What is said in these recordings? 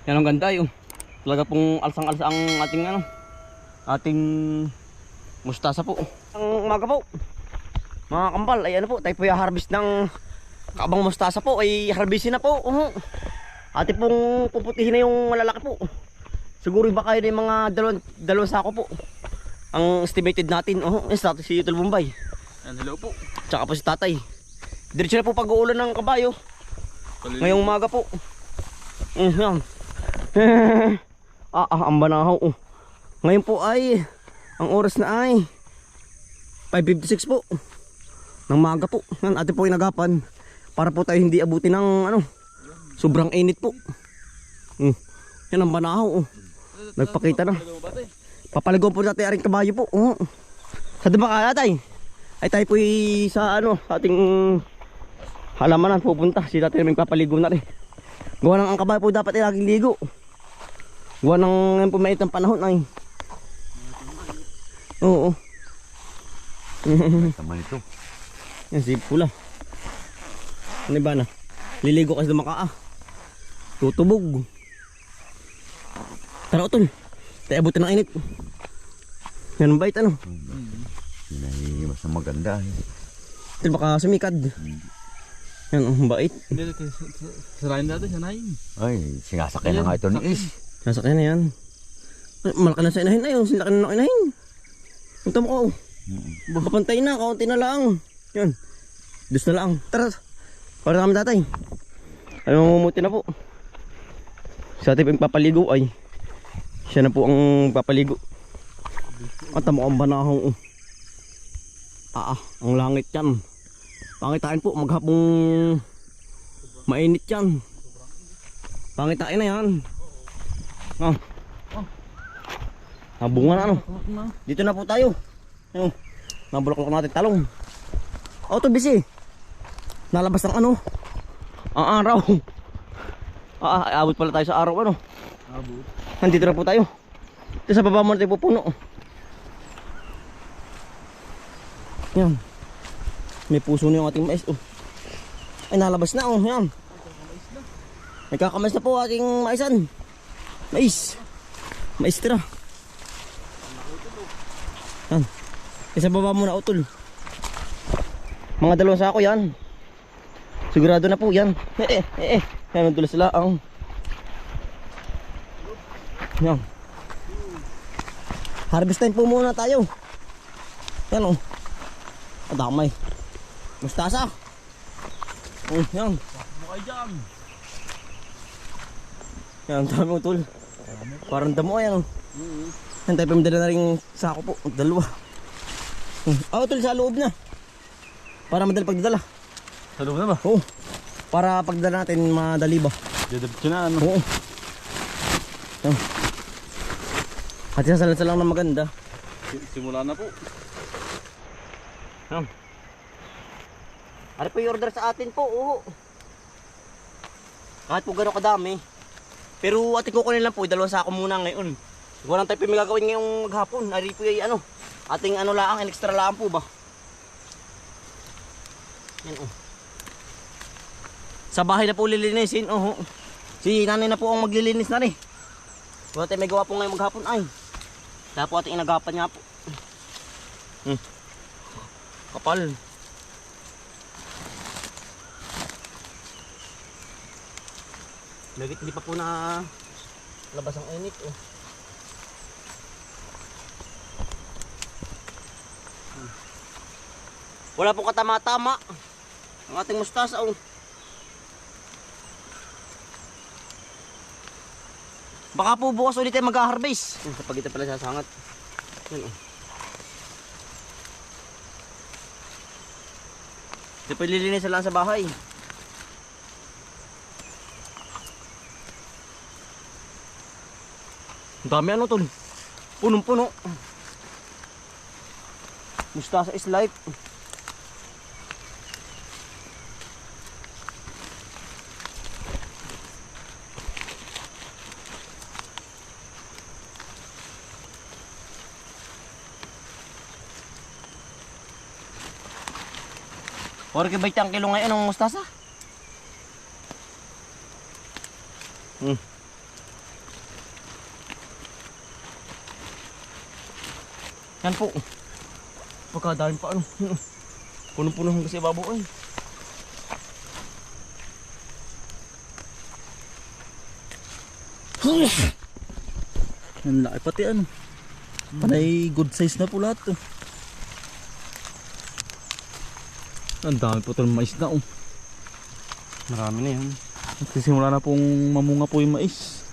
Yan ang ganda yung. Talaga pong alsang-alsa ang ating mustasa po. Ang umaga po. Mga kambal, ay ano po, tayo po i-harvest ng kaabang mustasa po, ay harvestin na po. Ate pong puputihin na yung malalaki po. Siguro baka yun yung mga dalawang sako po. Ang estimated natin, si Utol Bombay. Hello po. Tsaka po si tatay. Diretso na po pag-uulan ng kabayo. Ngayong umaga po. Yan. Ang banahaw. Ngayon po ay, ang oras na ay 5:56 po. Ng maga po. Yan, ate po inagapan. Para po tayo hindi abutin ng sobrang init po. Yan ang banahaw. Nagpakita na. Papaligaw po natin aring kabayo po. Sa diba ka tatay? Ay tayo po sa ating halamanan pupunta. Si tatay namin papaligo na rin. Gawa ng ang kabayo po dapat ay laging ligo. Gawa ng pumait ng panahon ay. Oo. Tama nito. Yan si pula. Ano ba na? Liligo kasi dumaka tutubog. Tara utol. Tayo abutin ng init. Yan ang bait ano. Yan ay mas maganda. Ito baka sumikad. Yan ang bait. Sarayin natin, sanayin. Ay, sinasakyan na nga ito ni Is. Sasakyan na yan. Ay, malaki na sa inahin na yun. Silaki na ng inahin. Punta mo ko. Baka pantay na. Kaunti na lang. Yan. Dus na lang. Tara. Para kami tatay. Ay mamumuti na po. Sa ating pang papaligo ay siya na po ang papaligo. At tamo ang banahong. Ang langit yan. Pangitain po maghapong mainit yan. Pangitain na yan. Bunga na Dito na po tayo. Nabulaklak natin talong. Ito busy. Nalabas ng ang araw. Abot pala tayo sa araw Abot. Nandito na po tayo. Ito sa baba mo na tayo pupuno. Yan. May puso na yung ating mais. Ay nalabas na yan. Nagkakamais na po ating maisan. Mais. Mais tira. Yan. Isa baba muna utol. Mga dalawang sako yan. Sigurado na po yan. Yan ang dulas sila yan. Harvest time po muna tayo. Yan damay. Mustasa. Yan. Mukay dyan. Yan, dami utol. Parang damo yan Yan tayo pamidala na rin sako po. Dalawa. Utol sa loob na. Para madali pagdadala. Sa loob na ba? Oo. Para pagdala natin madali ba? Diretso na Oo. Yan. At sasalansa lang na maganda. Simula na po. Yan. Ano po yung order sa atin po? Oo. Kahit po gano'n kadami. Pero ating kukunin lang po, dalawang sako muna ngayon. Walang tayo po may gagawin ngayong maghapon. Ari po yung ating laang, extra laang po ba? Yan Sa bahay na po lilinisin. Si nanay na po ang maglilinis na rin. Wala tayo may gawa po ngayong maghapon ay. Kaya po ating inagapan niya po. Kapal. Lagit hindi pa po na labas ang init Wala pong katama-tama ang ating mustasa Baka po bukas ulit tayo mag-harvest. Sa pagitan pala sasangat. Yan Di pa lilinis lang sa bahay. Ang dami tol. Punong-puno. Mustasa is life. Or kay baytang kilo ngayon ng mustasa. Yan po. Pagkadami pa ano. Punong-puno hanggang sa ibabaw ay. Ang laki pati ano. Panay good size na po lahat to. Ang dami po itong mais na oh. Marami na yan. Nagsisimula na pong mamunga po yung mais.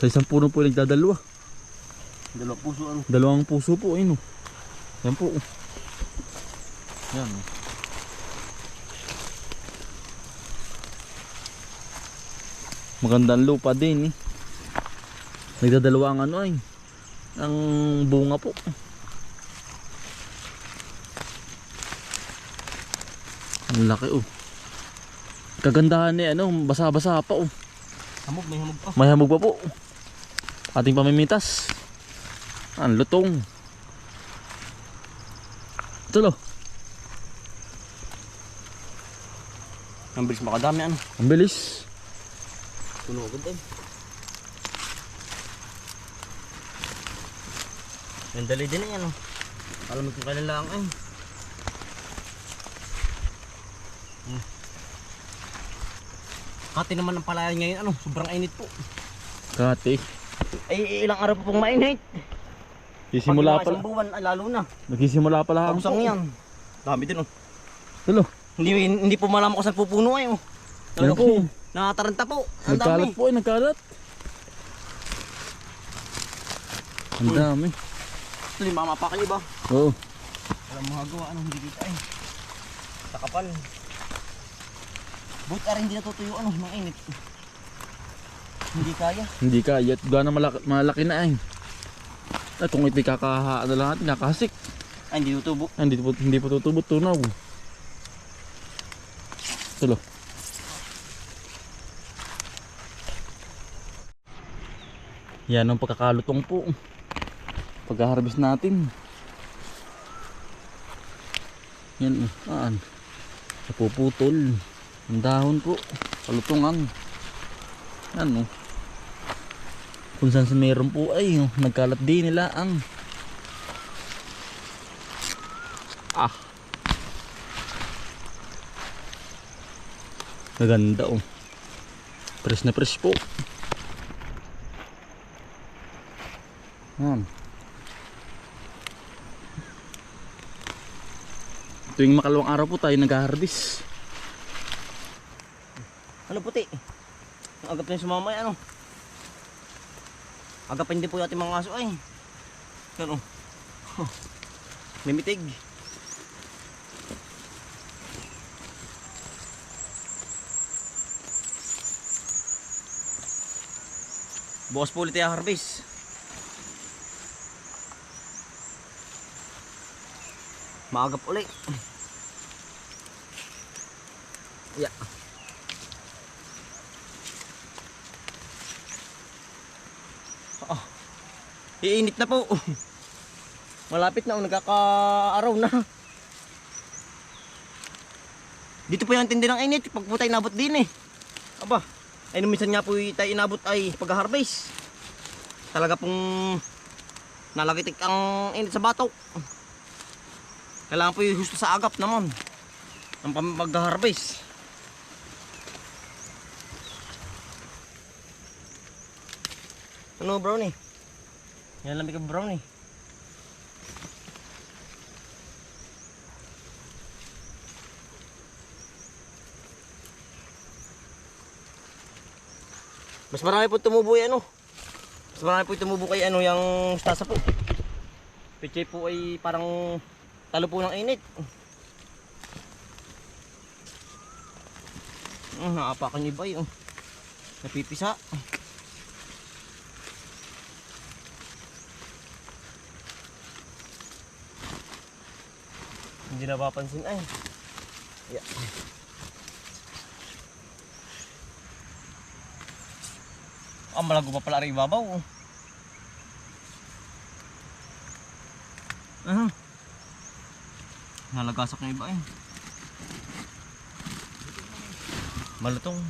Sa isang puno po nagdadalawa. Dalawang puso ano. Dalawang puso po ayun oh. Yan po oh. Yan oh. Magandang lupa din eh. Nagdadalawa ang ano ay. Ang bunga po. Ang laki oh. Kagandahan eh ano, basa-basa pa oh. Hamog, may hamog pa. May hamog pa po. Ating pamimitas. Ang lutong. Ito lo. Ang bilis makadami ano. Ang bilis. Puno agad ay. Yan dali din eh ano. Alam mo kung kailan lang ay. Kati naman ang palayan ngayon ano. Sobrang init po. Kati. Ay ilang araw po pong mainit. Nagsisimula Pag pa isang buwan ay lalo na. Nagsisimula pa lang. Pagsang yan. Dami din oh. Ito lo. Hindi po malaman ko saan pupuno ay oh. Yan po. Nakataranta po. Ang Nagkalat dami. po eh, nagkalat. Ang dami. Ito yung mamapa kayo ba? Oo. Walang magagawa ano, hindi kita eh. Sa kapal. Buti rin hindi natutuyo ano, ng init. Hindi kaya. Hindi kaya. Gana malaki na eh. At kung ito'y ano lang natin, nakahasik. Ay, hindi tutubo. Hindi po tutubot, tunaw. Tulo. Yan ang pagkakalutong po. Pag-harvest natin. Yan, napuputol. Ang dahon po. Kalutungan. Yan, kung saan sa meron po ay nagkalat din nila ang maganda oh. Fresh na fresh po. Yan. Tuwing makalawang araw po tayo nag-harvest. Ano puti? Ang agap na yung sumamay ano. Agapin din po yung ating mga aso ay. Yan oh. Limitig. Bukas po ulit yung harvest. Maagap ulit. Yeah. Iinit na po. Malapit na, nagkaka-araw na. Dito po yung tindi ng init. Pag po tayo inabot din eh. Aba, ay minsan nga po tayo inabot ay pag-harvest. Talaga pong nalagitik ang init sa batok. Kailangan po yung husto sa agap naman ang pag-harvest. Ano brownie? Yan lamig ang brownie. Mas marami po tumubo ay ano. Mas marami po tumubo kay ano yung mustasa po. Pichay po ay parang talo po ng init. Naapakan niyo ba yun? Napipisa. Hindi napapansin ay. Yeah. Malago pa pala rin ibabaw. Nalagasak na iba eh. Malutong.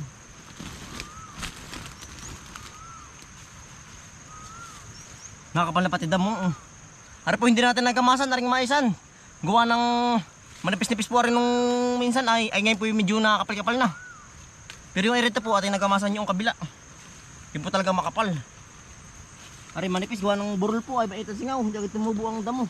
Nakakapal na pati damo. Ari po hindi natin nagkamasan, aring maisan. Gawa ng manipis-nipis po rin nung minsan ay ngayon po yung medyo nakakapal-kapal na. Pero yung irita po ating nagkamasan yung kabila. Yung po talaga makapal. Ari manipis gawa ng burol po ay baitan singaw, hindi agad tumubo ang damo.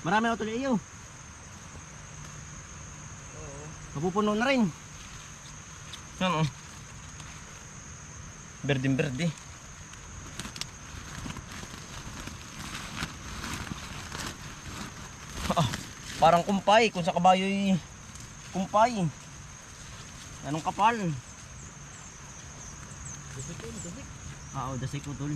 Marami na tuloy iyo. Mapupuno na rin. Yan o. Berdeng berde. Parang kumpay. Kung sa kabayo'y kumpay. Anong kapal? Dasik. Oo, dasik po tol.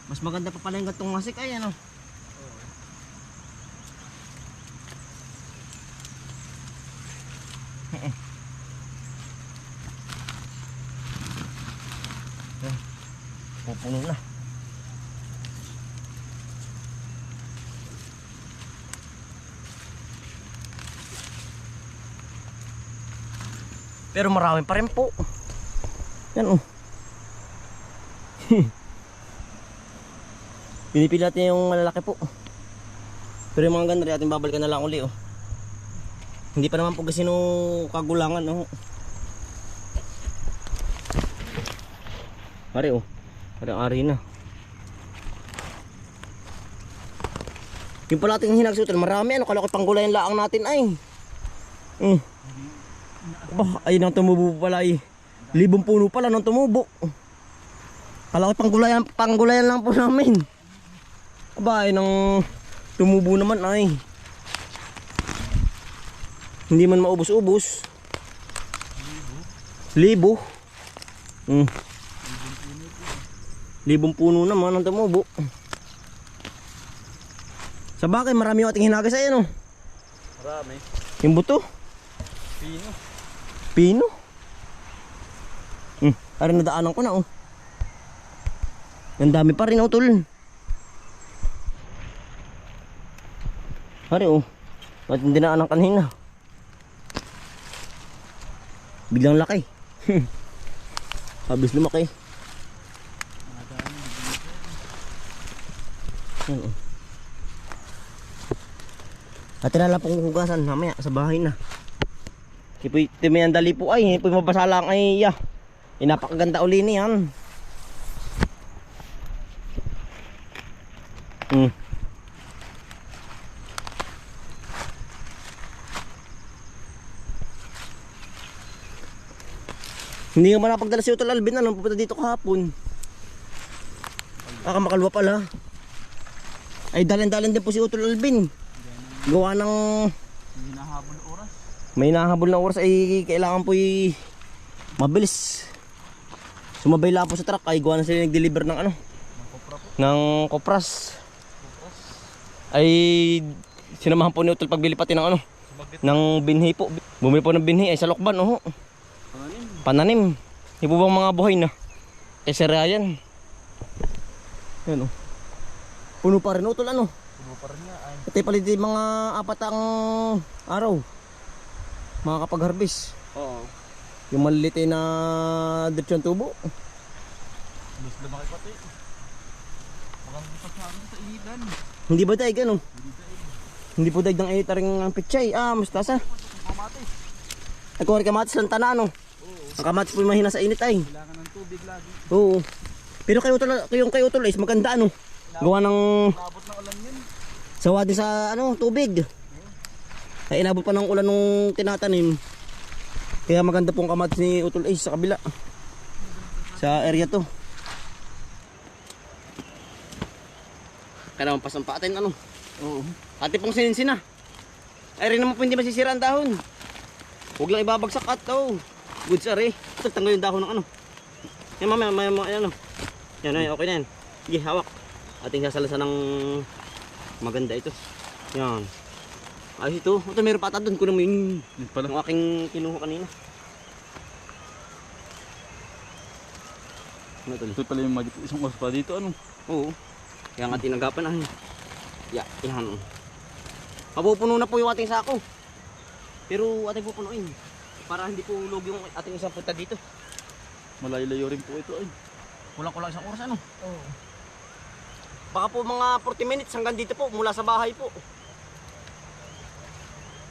Mas maganda pa pala yung gatong masik ay ano. Pupuno na. Pero marami pa rin po. Yan oh. Pinipili natin yung malalaki po. Pero yung mga ganda rin ating babalikan na lang uli oh. Hindi pa naman po kasi nung kagulangan oh. Ari oh. Parang ari na. Yung pala ating hinagsutan marami ano. Kala ko panggulayan laang natin ay. Ay nang tumubo pala ay. Libong puno pala nang tumubo. Kala ko panggulayan lang po namin. Aba ay nang tumubo naman ay. Hindi man maubos-ubos. Libo. Libong puno naman ang tumubo. Sa bagay marami yung ating hinagas ay ano. Marami. Yung buto. Pino. Pino? Ari nadaanan ko na oh. Ang dami pa rin oh tol. Ari oh. Ba't hindi dinaanan kanina? Biglang laki. Habis lumaki. Yan oh. At na lang pong hugasan mamaya sa bahay na. Ipoy timiyan dali po ay, ipoy mabasa lang ay ya. Napakaganda uli niyan. Hindi nga man napagdala si Utol Alvin ano, pupunta dito kahapon. Makalwa pala. Ay dalan-dalan din po si Utol Alvin. Gawa ng Hinahabol oras. may nahabol na oras ay kailangan po mabilis. Sumabay lang po sa truck ay gawa na sila nag-deliver ng ano? Ng kopras. Ay sinamahan po ni Utol pagbili pati ng ano? Ng binhi po. Bumili po ng binhi ay sa Lokban oh. Pananim. Hindi po bang mga buhay na? Eh si Ryan. Yan oh. Puno pa rin Utol ano? Puno pa rin nga ay. Ito palit mga 4 ang araw. Mga kapag-harvest. Oo. Yung malilit na diretsyon tubo. Mas lumaki pati. Mukhang pasama sa initan. Hindi ba daig ano? Hindi po daig ng itaring ang pichay. Mustasa. Kamatis. Ay kung kamatis lang tana ano? Ang kamatis po mahina sa init ay. Kailangan ng tubig lagi. Oo. Pero kayo Utol is maganda ano? Gawa ng Labot ng ulan yun. sawa din sa ano, tubig. Ay inabot pa ng ulan nung tinatanim. Kaya maganda pong kamatis ni Utol Ace sa kabila. Sa area to. Kaya naman pasampatin ano. Oo. Ate pong sininsin na. Ay rin naman po hindi masisira ang dahon. Huwag lang ibabagsak at goods are ito tanggal yung dahon ng ano. Yan mamaya ano. Yan ay okay na yan. Sige hawak. Ating sasalasan ng maganda ito. Yan. Ayos ito. Ito meron pa ata doon. Kunin mo yung aking kinuha kanina. Ano ito? Ito pala yung isang oras pa dito ano? Oo. Kaya nga tinagapan yan. Mapupuno na po yung ating sako. Pero ating pupunuin. Para hindi po ulog yung ating isang punta dito. Malayo-layo rin po ito ay. Kulang-kulang isang oras ano? Oo. Baka po mga 40 minutes hanggang dito po mula sa bahay po.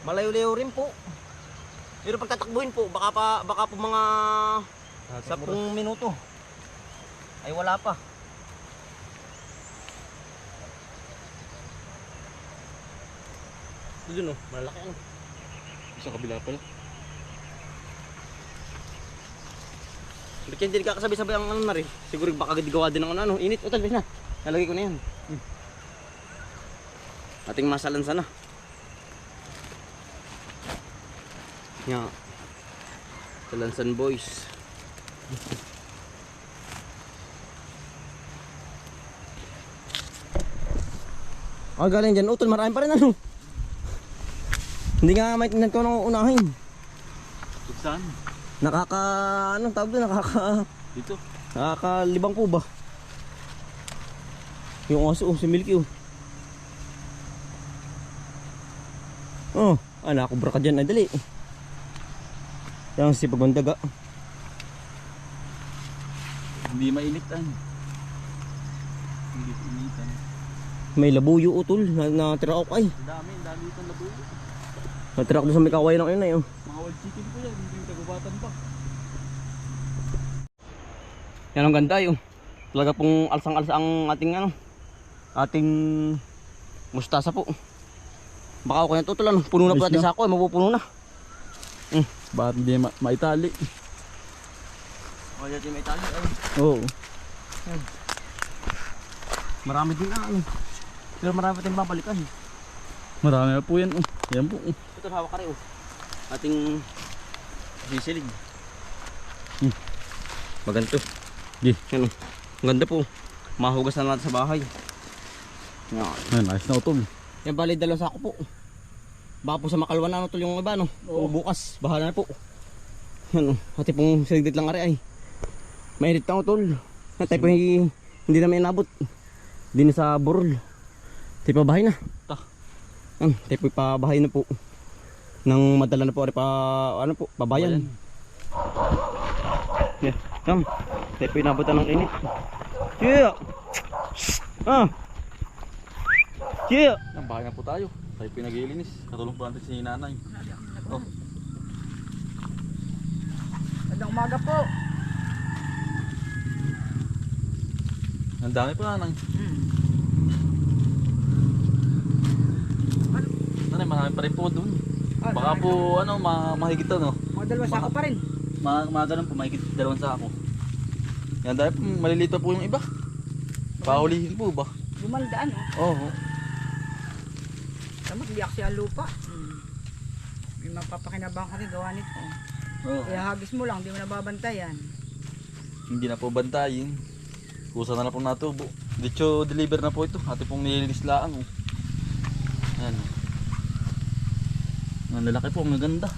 Malayo-layo rin po. Pero pag tatakbuhin po, baka po mga 10 minuto. Ay wala pa. Ito dun oh, malalaki ano. Sa kabila pala. Ba't yan hindi kakasabay-sabay ang ano na rin? Siguro baka gawa din ng ano, init. Utal, bis na. Nalagay ko na yan. Ating masalansa na. Yan. Salansan boys. Galing dyan. Utol, marami pa rin ano. Hindi nga maintindihan ko nung unahin. Saan? Anong tawag doon? Dito. Nakakalibang po ba? Yung aso, si Milky oh. Oh, nakakubra ka dyan. Ay, dali. Yung si Pagbandaga. Hindi mainit ay. Hindi initan. May labuyo utol. Natira ako ay. Dami itong labuyo. Natira ako doon sa may kaway ng yun ay oh. Mga wild chicken po yan, hindi yung kagubatan pa. Yan ang ganda yun. Talaga pong alsang-alsa ang ating ano. Ating mustasa po. Baka ako yan tutol ano. Puno na po Ayos natin na. sa ako. Mapupuno na. Bakit hindi maitali? O dyan may tali ay. Oo. Marami din na ano. Pero marami pa tayong babalikan. Marami na po yan. Yan po. Ito hawak ka rin oh. Ating sisilig. Maganto. Di. Yan oh. Ang ganda po. Mahugas na natin sa bahay. Yan. Ayan, ayos na utol. Yan bali dalawang sako po. Baka po sa makalwa na ano tol yung iba no. O bukas. Bahala na po. Yan oh. Hati pong siligdit lang ari ay. Mainit na tol. Yan tayo po hindi na may inabot. Hindi na sa burol. Tayo pa bahay na. Yan. Tayo po ipabahay na po. Nang madala na po ari pa ano po. Pabayan. Yan. Yan. Tayo po inabutan ng init. Yeah. Yeah. Yan, bahay na po tayo. Tayo pinag-iilinis. Katulong po natin si nanay. Oh. Magandang umaga po. Ang dami po nanay. Nanay, marami pa rin po doon. Baka po mahigit no. Mga dalawa sako pa rin. Mga ganun po, mahigit 2 sako. Yan dahil po, maliliit pa po yung iba. Pahulihin po ba? Lumaldaan oh. Oo. Tama, liyak siya ang lupa. May mapapakinabang ka rin gawa nito. Oo. Ihagis mo lang, di mo nababantayan. Hindi na po bantayin. Kusa na lang po natubo. Dicho deliver na po ito. Ate pong nililis laang. Oh. Ayan. Ang lalaki po, ang ganda.